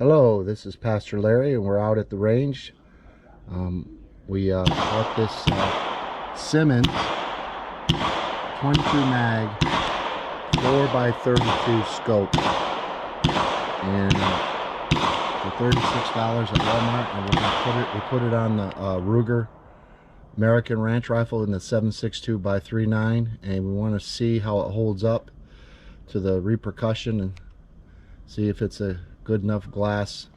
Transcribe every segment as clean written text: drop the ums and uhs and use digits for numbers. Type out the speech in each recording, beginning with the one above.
Hello, this is Pastor Larry, and we're out at the range. We bought this Simmons 22 mag 4x32 scope, and for $36 at Walmart, and we're gonna put it on the Ruger American Ranch rifle in the 7.62x3.9, and we want to see how it holds up to the repercussion and see if it's a good enough glass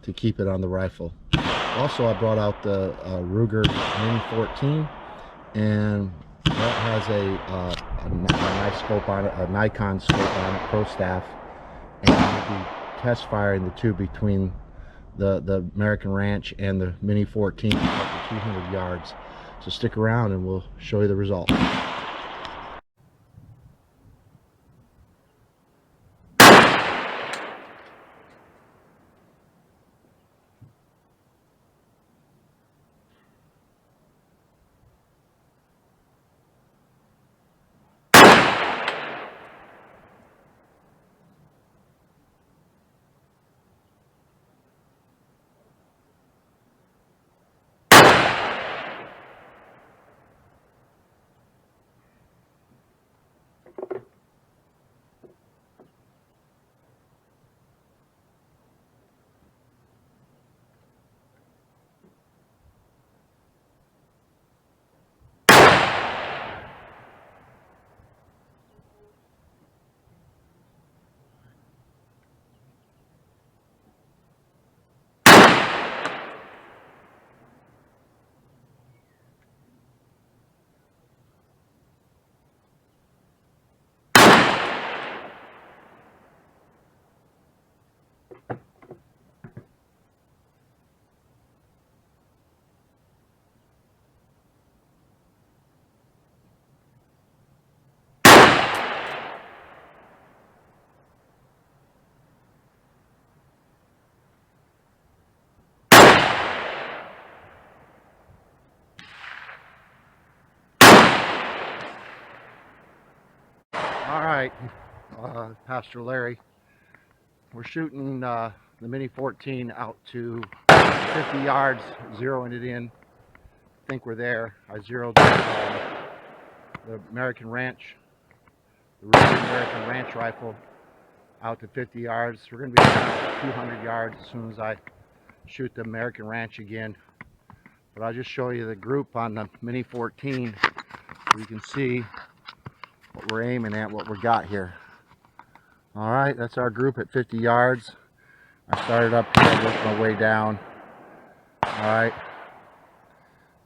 to keep it on the rifle. Also, I brought out the Ruger Mini-14, and that has a nice scope on it, a Nikon scope on it, Pro Staff, and we'll be test firing the two between the American Ranch and the Mini-14 up to 200 yards. So stick around and we'll show you the result. Alright, Pastor Larry, we're shooting the Mini-14 out to 50 yards, zeroing it in. I think we're there. I zeroed the American Ranch, the Ruger American Ranch rifle out to 50 yards. We're going to be at 200 yards as soon as I shoot the American Ranch again. But I'll just show you the group on the Mini-14 so you can see what we're aiming at, what we got here. Alright, that's our group at 50 yards. I started up here, I worked my way down. Alright,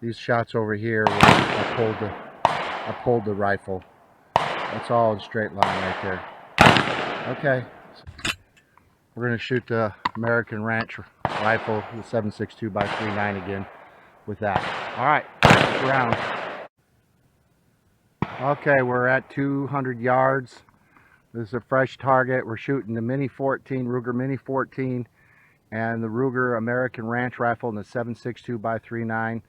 these shots over here where I pulled the rifle. That's all in straight line right there. Okay, we're going to shoot the American Ranch rifle, the 7.62x3.9 again with that. Alright, stick around. Okay, we're at 200 yards. This is a fresh target. We're shooting the Mini-14, Ruger Mini-14, and the Ruger American Ranch rifle in the 7.62x3.9.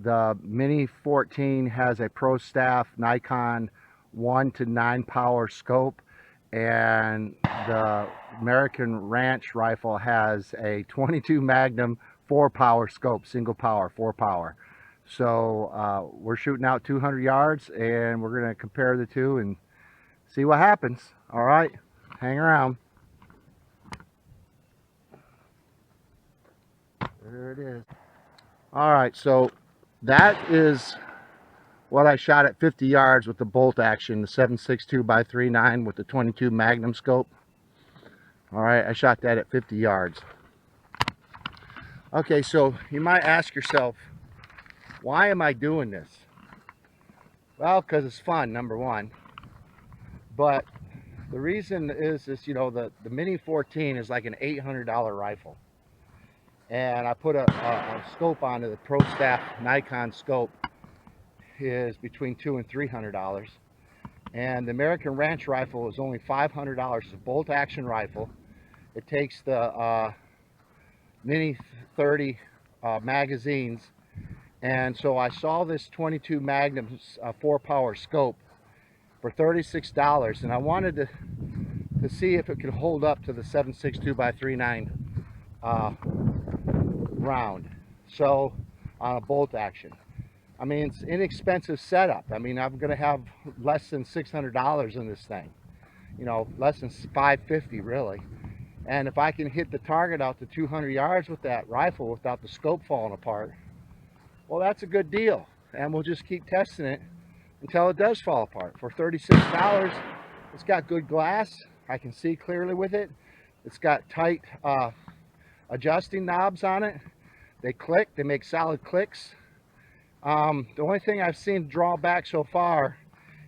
The Mini-14 has a Pro Staff Nikon 1:9 power scope, and the American Ranch rifle has a 22 Magnum 4 power scope, single power, 4 power. So we're shooting out 200 yards, and we're going to compare the two and see what happens. All right, hang around. There it is. All right, so that is what I shot at 50 yards with the bolt action, the 7.62x3.9 with the 22 Magnum scope. All right, I shot that at 50 yards. Okay, so you might ask yourself, why am I doing this? Well, because it's fun, number one. But the reason is you know, the Mini-14 is like an $800 rifle. And I put a scope onto the Pro Staff Nikon scope, is between $200 and $300. And the American Ranch rifle is only $500. It's a bolt action rifle. It takes the Mini-30 magazines. And so I saw this 22 Magnum 4 power scope for $36, and I wanted to see if it could hold up to the 7.62x3.9 round. So on a bolt action. I mean, it's inexpensive setup. I mean, I'm going to have less than $600 in this thing. You know, less than $550 really. And if I can hit the target out to 200 yards with that rifle without the scope falling apart, well, that's a good deal. And we'll just keep testing it until it does fall apart. For $36, it's got good glass. I can see clearly with it. It's got tight adjusting knobs on it. They click, they make solid clicks. The only thing I've seen drawback so far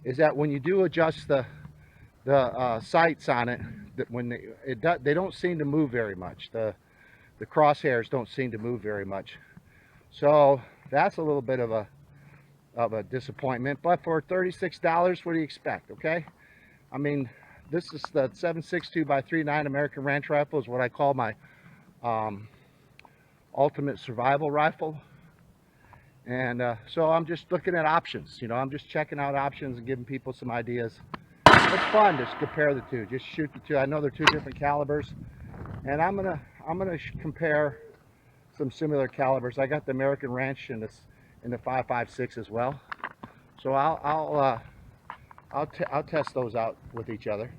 is that when you do adjust the sights on it, that when they don't seem to move very much. The crosshairs don't seem to move very much. So that's a little bit of a disappointment. But for $36, what do you expect? Okay, I mean, this is the 7.62 by 3.9 American Ranch rifle, is what I call my ultimate survival rifle. And so I'm just looking at options. You know, I'm just checking out options and giving people some ideas. It's fun to compare the two. Just shoot the two. I know they're two different calibers, and I'm gonna compare some similar calibers. I got the American Ranch in the 5.56 as well. So I'll test those out with each other.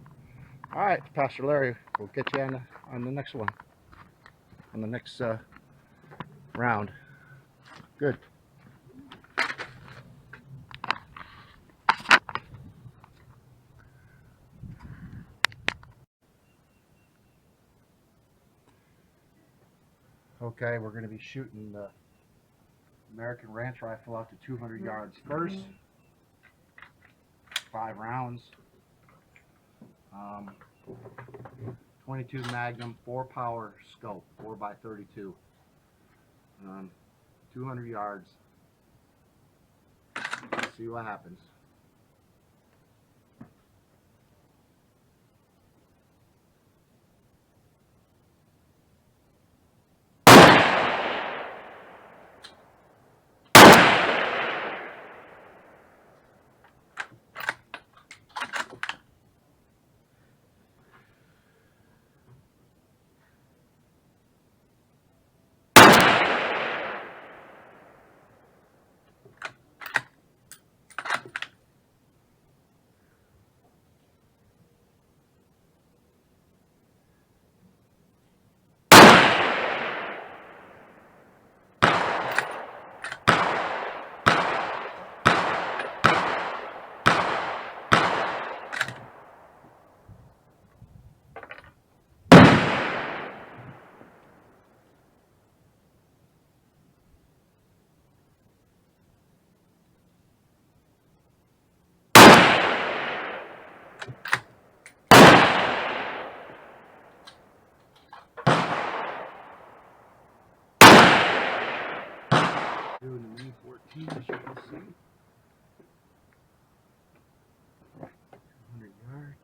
All right, Pastor Larry, we'll get you on the next one, on the next round. Good. Okay, we're going to be shooting the American Ranch rifle out to 200 yards first. 5 rounds. 22 Magnum, 4 power scope, 4x32. 200 yards. Let's see what happens. Doing the Mini-14, as you can see. 100 yards.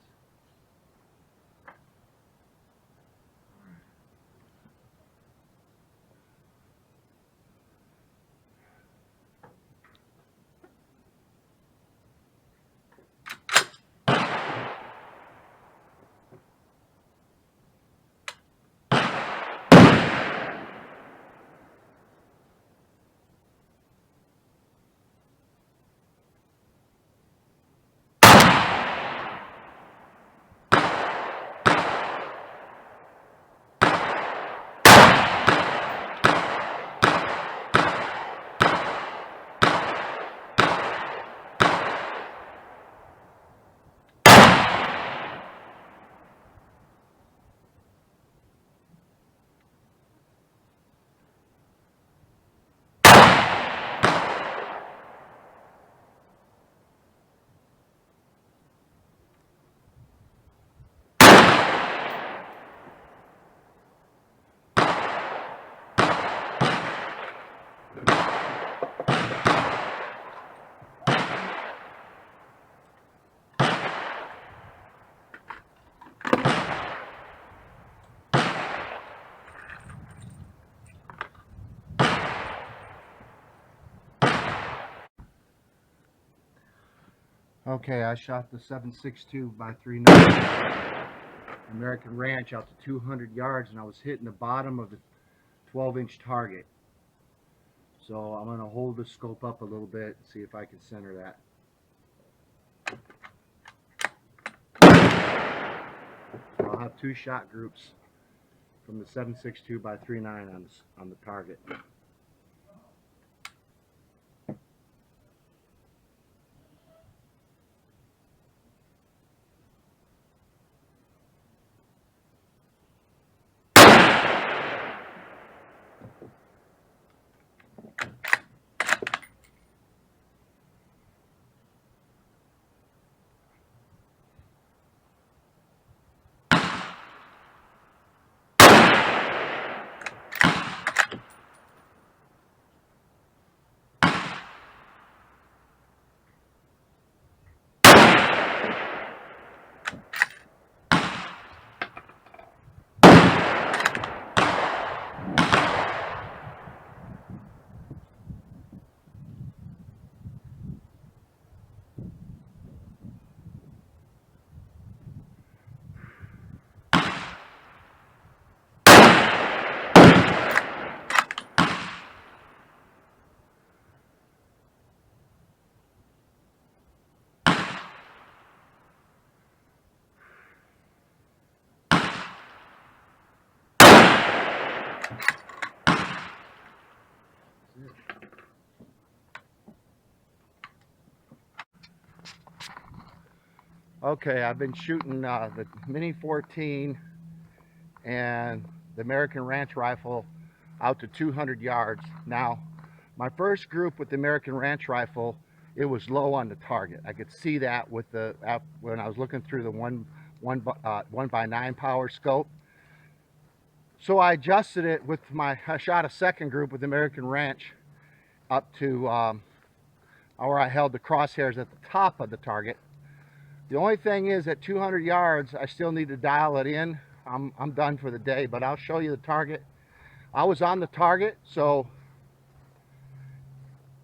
Okay, I shot the 7.62 by 3.9. American Ranch out to 200 yards, and I was hitting the bottom of the 12-inch target. So I'm going to hold the scope up a little bit, see if I can center that. So I'll have 2 shot groups from the 7.62 by 3.9 on the target. Okay, I've been shooting the Mini-14 and the American Ranch rifle out to 200 yards. Now, my first group with the American Ranch rifle, it was low on the target. I could see that with the when I was looking through the 1x9 power scope. So I adjusted it with I shot a second group with the American Ranch up to where I held the crosshairs at the top of the target. The only thing is at 200 yards, I still need to dial it in. I'm done for the day, but I'll show you the target. I was on the target, so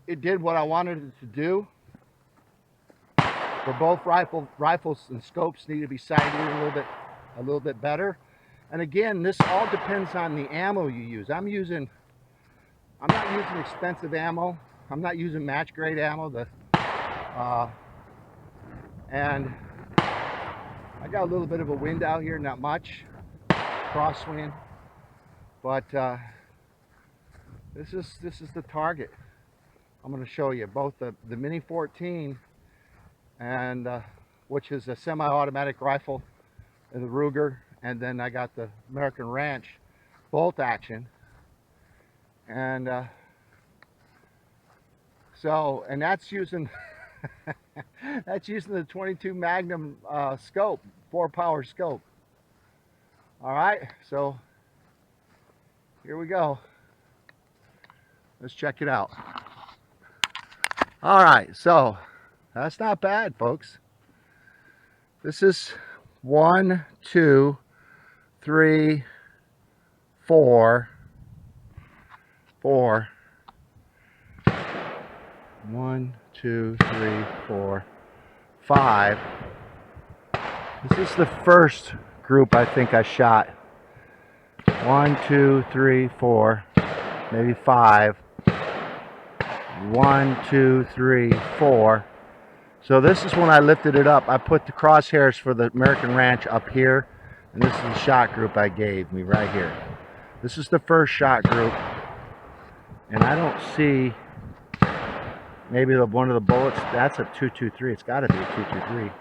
it did what I wanted it to do. For both rifles and scopes need to be sighted a little bit better. And again, this all depends on the ammo you use. I'm not using expensive ammo. I'm not using match grade ammo. And I got a little bit of a wind out here, not much, crosswind, but this is the target. I'm going to show you both the Mini-14 and which is a semi-automatic rifle, and the Ruger, and then I got the American Ranch bolt action, and and that's using that's using the 22 Magnum scope, 4-power scope. All right, so here we go. Let's check it out. All right, so that's not bad, folks. This is 1, 2, 3, 4, 4. 1, 2, 3, 4, 5. This is the first group I think I shot. 1, 2, 3, 4, maybe 5. 1, 2, 3, 4. So this is when I lifted it up. I put the crosshairs for the American Ranch up here, and this is the shot group I gave me right here. This is the first shot group, and I don't see maybe one of the bullets. That's a 223. It's got to be a 223.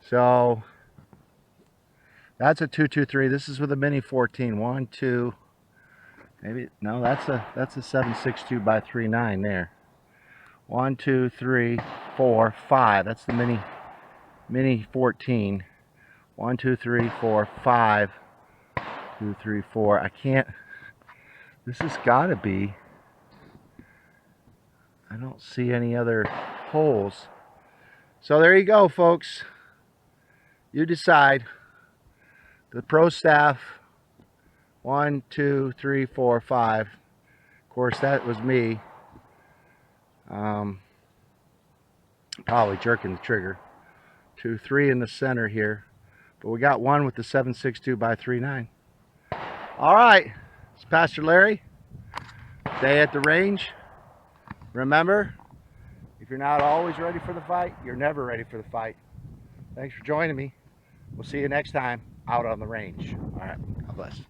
So that's a 223. This is with a Mini-14. 1, 2. Maybe no. That's a 7.62 by 3.9 there. 1, 2, 3, 4, 5. That's the Mini-14. 1, 2, 3, 4, 5. 2, 3, 4. I can't. This has got to be. I don't see any other holes. So there you go, folks. You decide. The pro staff. 1, 2, 3, 4, 5. Of course, that was me. Probably jerking the trigger. 2, 3 in the center here. But we got one with the 7.62 by 3.9. All right, it's Pastor Larry. Day at the range. Remember, if you're not always ready for the fight, you're never ready for the fight. Thanks for joining me. We'll see you next time out on the range. All right, God bless.